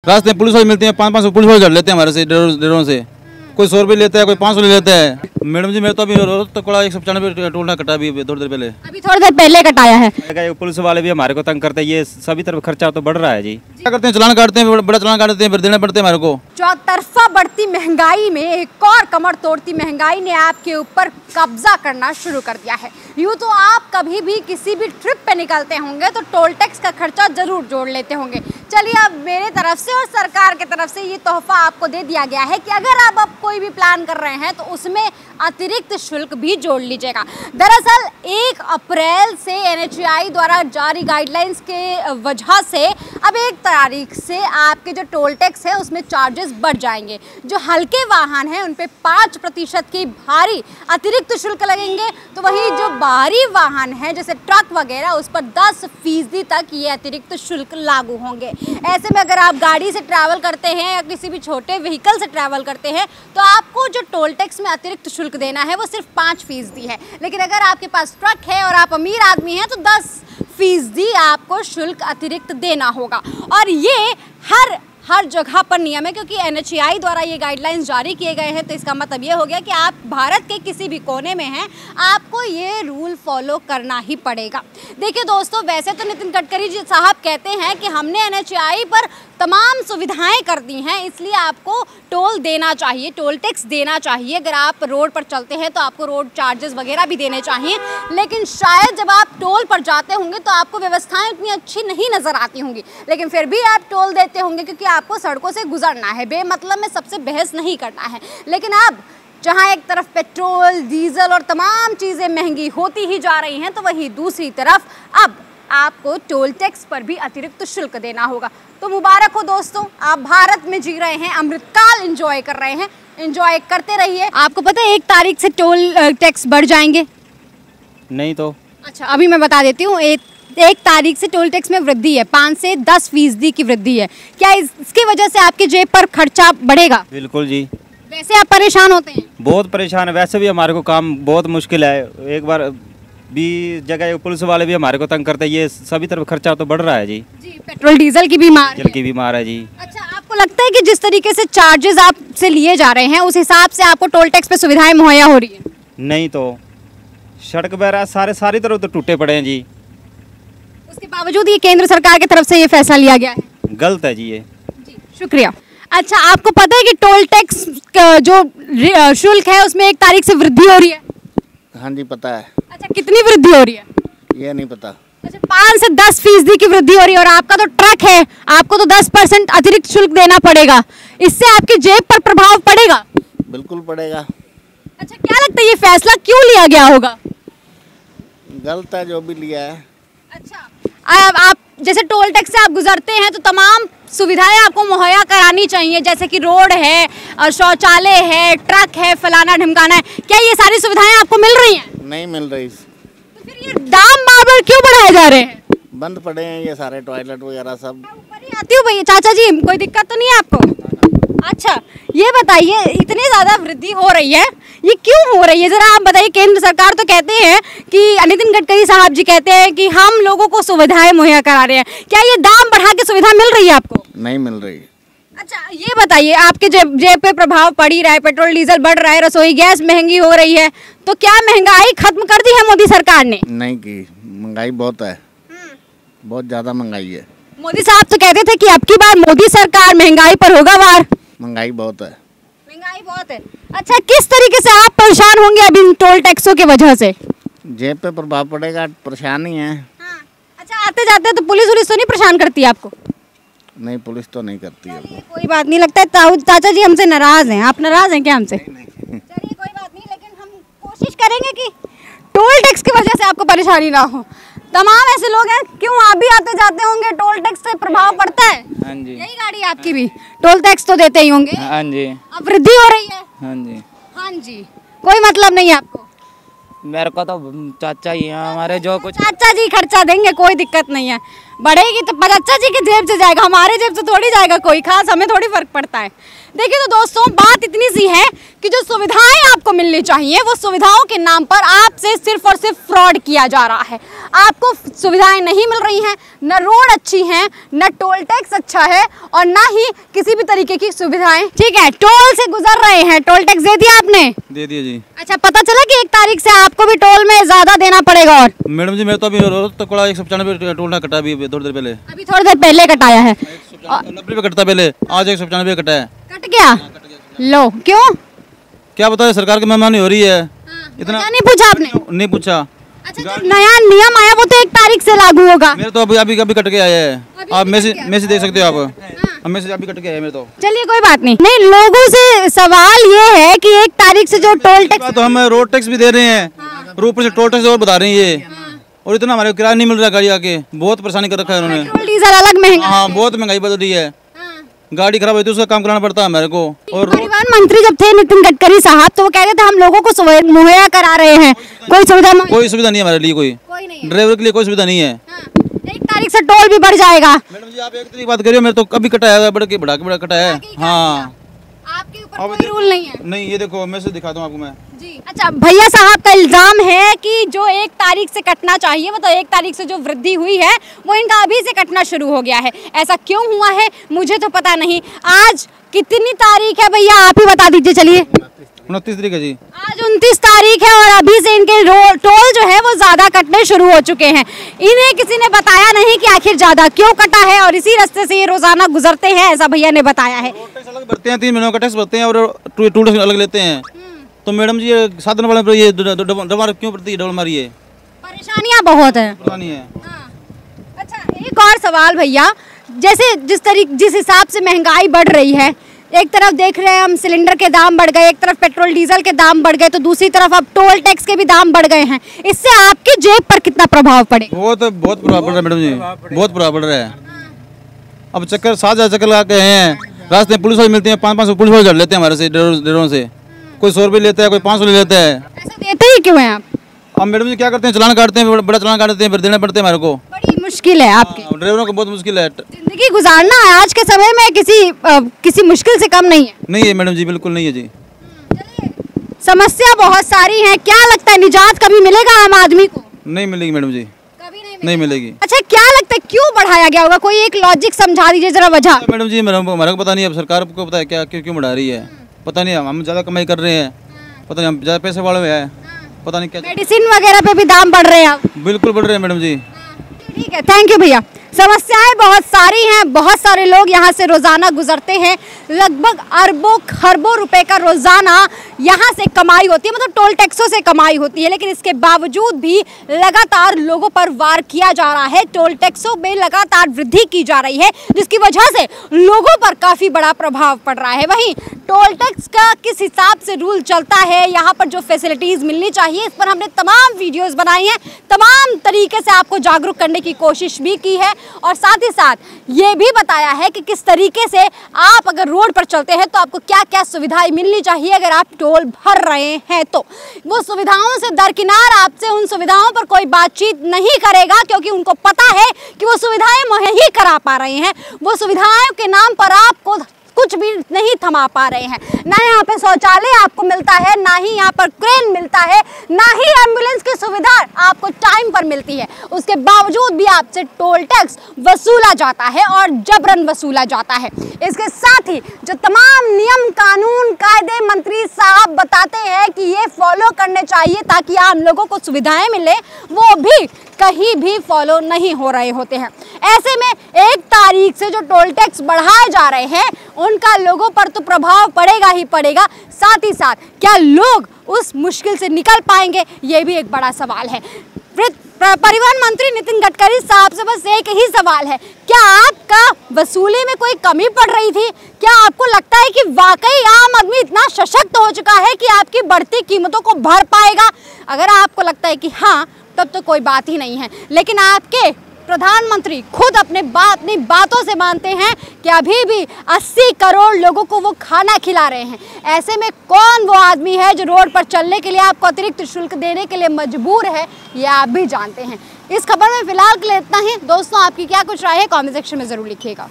रास्ते में पुलिस वाले मिलते हैं, 500 पुलिस वाले लड़ लेते हैं हमारे से डरों से। कोई 100 रुपये लेता है, कोई 500 ले लेता है। मैडम जी मेरे तो अभी तकड़ा 195 टोल ना कटा अभी थोड़ी देर पहले, अभी थोड़ी देर पहले कटाया है। पुलिस वाले भी हमारे को तंग करते हैं, ये सभी तरफ खर्चा तो बढ़ रहा है जी। क्या करते हैं, चलान काटते हैं, बड़ा चलान काटते हैं, फिर देने पड़ते हैं हमारे को। चौतरफा बढ़ती महंगाई में एक और कमर तोड़ती महंगाई ने आपके ऊपर कब्जा करना शुरू कर दिया है। यूँ तो आप कभी भी किसी भी ट्रिप पे निकलते होंगे तो टोल टैक्स का खर्चा जरूर जोड़ लेते होंगे। चलिए अब मेरे तरफ से और सरकार के तरफ से ये तोहफा आपको दे दिया गया है कि अगर आप अब कोई भी प्लान कर रहे हैं तो उसमें अतिरिक्त शुल्क भी जोड़ लीजिएगा। दरअसल 1 अप्रैल से NHAI द्वारा जारी गाइडलाइंस के वजह से अब 1 तारीख से आपके जो टोल टैक्स है उसमें चार्जेस बढ़ जाएंगे। जो हल्के वाहन हैं उन पे 5% की भारी अतिरिक्त शुल्क लगेंगे, तो वही जो भारी वाहन है जैसे ट्रक वगैरह उस पर 10% तक ये अतिरिक्त शुल्क लागू होंगे। ऐसे में अगर आप गाड़ी से ट्रैवल करते हैं या किसी भी छोटे व्हीकल से ट्रैवल करते हैं तो आपको जो टोल टैक्स में अतिरिक्त शुल्क देना है वो सिर्फ 5% है। लेकिन अगर आपके पास ट्रक है और आप अमीर आदमी हैं तो 10% आपको शुल्क अतिरिक्त देना होगा। और ये हर जगह पर नियम है, क्योंकि NHAI द्वारा ये गाइडलाइंस जारी किए गए हैं। तो इसका मतलब ये हो गया कि आप भारत के किसी भी कोने में हैं, आपको ये रूल फॉलो करना ही पड़ेगा। देखिए दोस्तों, वैसे तो नितिन गडकरी जी साहब कहते हैं कि हमने NHAI पर तमाम सुविधाएं कर दी हैं, इसलिए आपको टोल देना चाहिए, टोल टैक्स देना चाहिए। अगर आप रोड पर चलते हैं तो आपको रोड चार्जेस वगैरह भी देने चाहिए। लेकिन शायद जब आप टोल पर जाते होंगे तो आपको व्यवस्थाएं उतनी अच्छी नहीं नज़र आती होंगी, लेकिन फिर भी आप टोल देते होंगे क्योंकि आपको सड़कों से गुजरना है, बेमतलब में सबसे बहस नहीं करना है। लेकिन अब जहां एक तरफ पेट्रोल, डीजल और तमाम चीज़ें महंगी होती ही जा रही हैं, तो वहीं दूसरी तरफ अब आपको टोल टैक्स पर भी अतिरिक्त शुल्क देना होगा। तो मुबारक हो दोस्तों, आप भारत में जी रहे हैं, अमृतकाल एंजॉय कर रहे हैं, एंजॉय करते रहिए। आपको पता है 1 तारीख से टोल टैक्स बढ़ जाएंगे? नहीं तो अच्छा, अभी मैं बता देती हूँ। 1 तारीख से टोल टैक्स में वृद्धि है, 5 से 10% की वृद्धि है। क्या इसकी वजह से आपके जेब पर खर्चा बढ़ेगा? बिल्कुल जी। वैसे आप परेशान होते हैं? बहुत परेशान है, वैसे भी हमारे को काम बहुत मुश्किल है। एक बार भी जगह पुलिस वाले भी हमारे को तंग करते हैं, ये सभी तरफ खर्चा तो बढ़ रहा है जी। पेट्रोल डीजल की भी मार है जी। अच्छा, आपको लगता है कि जिस तरीके से चार्जेस आपसे लिए जा रहे हैं उस हिसाब से आपको टोल टैक्स पे सुविधाएं मुहैया हो रही है? नहीं तो सड़क वगैरह सारी तरफ तो टूटे पड़े हैं जी। उसके बावजूद ये केंद्र सरकार की तरफ से ये फैसला लिया गया है? गलत है जी ये। जी, शुक्रिया। अच्छा, आपको पता है कि टोल टैक्स जो शुल्क है उसमें 1 तारीख से वृद्धि हो रही है? हाँ जी, पता है। अच्छा, कितनी वृद्धि हो रही है? ये नहीं पता। अच्छा, 5 से 10% की वृद्धि हो रही है। और आपका तो ट्रक है, आपको तो 10% अतिरिक्त शुल्क देना पड़ेगा। इससे आपकी जेब पर प्रभाव पड़ेगा? बिल्कुल पड़ेगा। अच्छा, क्या लगता है ये फैसला क्यों लिया गया होगा? गलत है जो भी लिया है। अच्छा, आप जैसे टोल टैक्स से आप गुजरते हैं तो तमाम सुविधाएं आपको मुहैया करानी चाहिए, जैसे कि रोड है और शौचालय है, ट्रक है, फलाना ढिमकाना है। क्या ये सारी सुविधाएं आपको मिल रही हैं? नहीं मिल रही। तो फिर ये दाम बार-बार क्यों बढ़ाए जा रहे हैं? बंद पड़े हैं ये सारे टॉयलेट वगैरह सब। ऊपर ही आती हूँ भैया। चाचा जी, कोई दिक्कत तो नहीं है आपको? अच्छा, ये बताइए, इतनी ज़्यादा वृद्धि हो रही है, ये क्यों हो रही है? ज़रा आप बताइए। केंद्र सरकार तो कहते हैं कि नितिन गडकरी साहब जी कहते हैं कि हम लोगों को सुविधाएं मुहैया करा रहे हैं। क्या ये दाम बढ़ा के सुविधा मिल रही है आपको? नहीं मिल रही। अच्छा, ये बताइए, आपके जेब पे प्रभाव पड़ ही रहा है, पेट्रोल डीजल बढ़ रहा है, रसोई गैस महंगी हो रही है, तो क्या महंगाई खत्म कर दी है मोदी सरकार ने? नहीं की, महंगाई बहुत है, बहुत ज़्यादा महंगाई है। मोदी साहब तो कहते थे कि अब की बार मोदी सरकार महंगाई पर होगा वार। महंगाई बहुत है। महंगाई बहुत है। अच्छा, किस तरीके से आप परेशान होंगे अब इन टोल टैक्सों की वजह से? जेब पे प्रभाव पड़ेगा, परेशानी है। हाँ। अच्छा, आते जाते तो पुलिस तो नहीं परेशान करती है आपको? नहीं, पुलिस तो नहीं करती है। कोई बात नहीं। लगता है चाचा जी हमसे नाराज हैं। आप नाराज हैं क्या हमसे? चलिए कोई बात नहीं, लेकिन हम कोशिश करेंगे कि टोल टैक्स की वजह से आपको परेशानी ना हो। तमाम ऐसे लोग हैं, क्यों आप भी आते जाते होंगे, टोल टैक्स से प्रभाव पड़ता है? हाँ जी। यही गाड़ी आपकी भी टोल टैक्स तो देते ही होंगे? हाँ जी। अब वृद्धि हो रही है? हाँ जी। हाँ जी, कोई मतलब नहीं है आपको? मेरे को तो चाचा ही है हमारे, जो कुछ चाचा जी खर्चा देंगे, कोई दिक्कत नहीं है। बढ़ेगी तो चाचा जी की जेब से जाएगा, हमारे जेब से थोड़ी जाएगा कोई, खास हमें थोड़ी फर्क पड़ता है। देखिए तो दोस्तों, बात इतनी सी है कि जो सुविधाएं आपको मिलनी चाहिए वो सुविधाओं के नाम पर आपसे सिर्फ और सिर्फ फ्रॉड किया जा रहा है। आपको सुविधाएं नहीं मिल रही हैं, न रोड अच्छी हैं, न टोल टैक्स अच्छा है और ना ही किसी भी तरीके की सुविधाएं। ठीक है, टोल से गुजर रहे हैं, टोल टैक्स दे दिया आपने? दे दिया जी। अच्छा, पता चला कि 1 तारीख से आपको भी टोल में ज्यादा देना पड़ेगा? और मैडम जी, मैं तो अभी रोहतक 195 टोल ना कटा, अभी थोड़ी देर पहले। अभी थोड़ी देर पहले कटाया है? 90 पे कटता पहले, आज 195 कटा है। कट गया? लो, क्यों? क्या बता, सरकार की मनमानी हो रही है। इतना नहीं पूछा आपने? नहीं पूछा। अच्छा, जो नया नियम आया वो तो 1 तारीख से लागू होगा। मेरे तो अभी कट के आया है। आप मैसेज देख सकते हो आप। मैसेज अभी कट के आया मेरे तो। चलिए कोई बात नहीं। नहीं, लोगों से सवाल ये है कि 1 तारीख से जो टोल टैक्स, तो हम रोड टैक्स भी दे रहे हैं और ऊपर से टोल टैक्स और बता रही है, और इतना हमारे किराया नहीं मिल रहा गाड़ी आके। बहुत परेशानी कर रखा है उन्होंने। पेट्रोल डीजल अलग महंगा। हाँ, बहुत महंगाई बढ़ रही है। गाड़ी खराब होती है, उसका काम कराना पड़ता है हमारे को। और परिवहन मंत्री जब थे नितिन गडकरी साहब, तो वो कह रहे थे हम लोगों को मुहैया करा रहे हैं। कोई सुविधा नहीं है हमारे लिए, कोई नहीं। ड्राइवर के लिए कोई सुविधा नहीं है। 1 तारीख से टोल भी बढ़ जाएगा। मैडम जी, आप एक तरीके बात करिए, मेरे तो कभी कटाया है, बढ़ा के कटाया है। हाँ, आपके ऊपर कोई रूल नहीं है? नहीं, ये देखो मैसेज दिखाता हूँ आपको मैं जी। अच्छा, भैया साहब का इल्जाम है कि जो 1 तारीख से कटना चाहिए, मतलब 1 तारीख से जो वृद्धि हुई है वो इनका अभी से कटना शुरू हो गया है। ऐसा क्यों हुआ है मुझे तो पता नहीं। आज कितनी तारीख है भैया, आप ही बता दीजिए। चलिए, 29 तारीख है जी। आज 29 तारीख है और अभी से इनके टोल जो है वो ज्यादा कटने शुरू हो चुके हैं। इन्हें किसी ने बताया नहीं कि आखिर ज्यादा क्यों कटा है और इसी रास्ते से ये रोजाना गुजरते हैं, ऐसा भैया ने बताया है। अलग भरते हैं, 3 महीनों का टैक्स भरते हैं और टूल टैक्स अलग लेते हैं। तो मैडम जी, ये साधन वाले पर ये डबल क्यों पड़ती है? डबल मारी है, परेशानियां बहुत है। अच्छा, एक और सवाल भैया, जैसे जिस हिसाब से महंगाई बढ़ रही है, एक तरफ देख रहे हैं हम सिलेंडर के दाम बढ़ गए, एक तरफ पेट्रोल डीजल के दाम बढ़ गए, तो दूसरी तरफ अब टोल टैक्स के भी दाम बढ़ गए हैं। इससे आपकी जेब पर कितना प्रभाव पड़ेगा? बहुत प्रभाव पड़ रहा है मैडम जी, बहुत प्रभाव पड़ रहा है। अब चक्कर 7,000 चक्कर लगा के हैं, रास्ते में पुलिस वाले मिलते हैं, 500 पुलिस वाले लड़ लेते हैं हमारे से, ड्राइवरों से। कोई 100 रुपये लेता है, कोई 500 ले लेता है। ऐसा देते ही क्यों हैं आप? अब मैडम जी क्या करते हैं, चलान काटते हैं, बड़ा चलान काटते हैं, फिर देने पड़ते हैं हमारे को। बड़ी मुश्किल है आपकी। ड्राइवरों को बहुत मुश्किल है। जिंदगी गुजारना आज के समय में किसी मुश्किल से कम नहीं है। नहीं है मैडम जी, बिल्कुल नहीं है जी। समस्या बहुत सारी है। क्या लगता है, निजात कभी मिलेगा आम आदमी को? नहीं मिलेगी मैडम जी, कभी नहीं मिलेगी। अच्छा, क्या लगता है क्यों बढ़ाया गया होगा? कोई एक लॉजिक समझा दीजिए जरा, वजह। मैडम जी, हमारे को पता नहीं, अब सरकार को पता है क्या क्यों बढ़ा रही है, पता नहीं। हम ज़्यादा कमाई कर रहे हैं, पता नहीं, हम ज़्यादा पैसे वाले हैं, पता नहीं क्या। मेडिसिन वगैरह पे भी दाम बढ़ रहे हैं अब? बिल्कुल बढ़ रहे हैं मैडम जी। ठीक है, थैंक यू भैया। समस्याएं बहुत सारी हैं, बहुत सारे लोग यहाँ से रोजाना गुजरते हैं। लगभग अरबों खरबों रुपए का रोजाना यहाँ से कमाई होती है, मतलब टोल टैक्सों से कमाई होती है। लेकिन इसके बावजूद भी लगातार लोगों पर वार किया जा रहा है, टोल टैक्सों में लगातार वृद्धि की जा रही है, जिसकी वजह से लोगों पर काफ़ी बड़ा प्रभाव पड़ रहा है। वहीं टोल टैक्स का किस हिसाब से रूल चलता है, यहाँ पर जो फैसिलिटीज़ मिलनी चाहिए, इस पर हमने तमाम वीडियोज़ बनाई हैं, तमाम तरीके से आपको जागरूक करने की कोशिश भी की है और साथ ही साथ ये भी बताया है कि किस तरीके से आप अगर रोड पर चलते हैं तो आपको क्या क्या सुविधाएं मिलनी चाहिए अगर आप टोल भर रहे हैं। तो वो सुविधाओं से दरकिनार आपसे उन सुविधाओं पर कोई बातचीत नहीं करेगा, क्योंकि उनको पता है कि वो सुविधाएं मुहैया ही करा पा रहे हैं। वो सुविधाओं के नाम पर आपको कुछ भी नहीं थमा पा रहे हैं। ना यहाँ पे शौचालय आपको मिलता है, ना ही यहाँ पर क्रेन मिलता है, ना ही एम्बुलेंस की सुविधा आपको टाइम पर मिलती है। उसके बावजूद भी आपसे टोल टैक्स वसूला जाता है और जबरन वसूला जाता है। इसके साथ ही जो तमाम नियम कानून कायदे मंत्री साहब बताते हैं कि ये फॉलो करने चाहिए ताकि आम लोगों को सुविधाएं मिले, वो भी कहीं भी फॉलो नहीं हो रहे होते हैं। ऐसे में 1 तारीख से जो टोल टैक्स बढ़ाए जा रहे हैं उनका लोगों पर तो प्रभाव पड़ेगा ही पड़ेगा, साथ ही साथ क्या लोग उस मुश्किल से निकल पाएंगे, ये भी एक बड़ा सवाल है। परिवहन मंत्री नितिन गडकरी साहब से बस एक ही सवाल है, क्या आपका वसूली में कोई कमी पड़ रही थी? क्या आपको लगता है कि वाकई आम आदमी इतना सशक्त हो चुका है कि आपकी बढ़ती कीमतों को भर पाएगा? अगर आपको लगता है कि हाँ, तब तो कोई बात ही नहीं है। लेकिन आपके प्रधानमंत्री खुद अपनी बातों से मानते हैं कि अभी भी 80 करोड़ लोगों को वो खाना खिला रहे हैं। ऐसे में कौन वो आदमी है जो रोड पर चलने के लिए आपको अतिरिक्त शुल्क देने के लिए मजबूर है, ये आप भी जानते हैं। इस खबर में फिलहाल के लिए इतना ही। दोस्तों, आपकी क्या कुछ राय है कमेंट सेक्शन में ज़रूर लिखिएगा।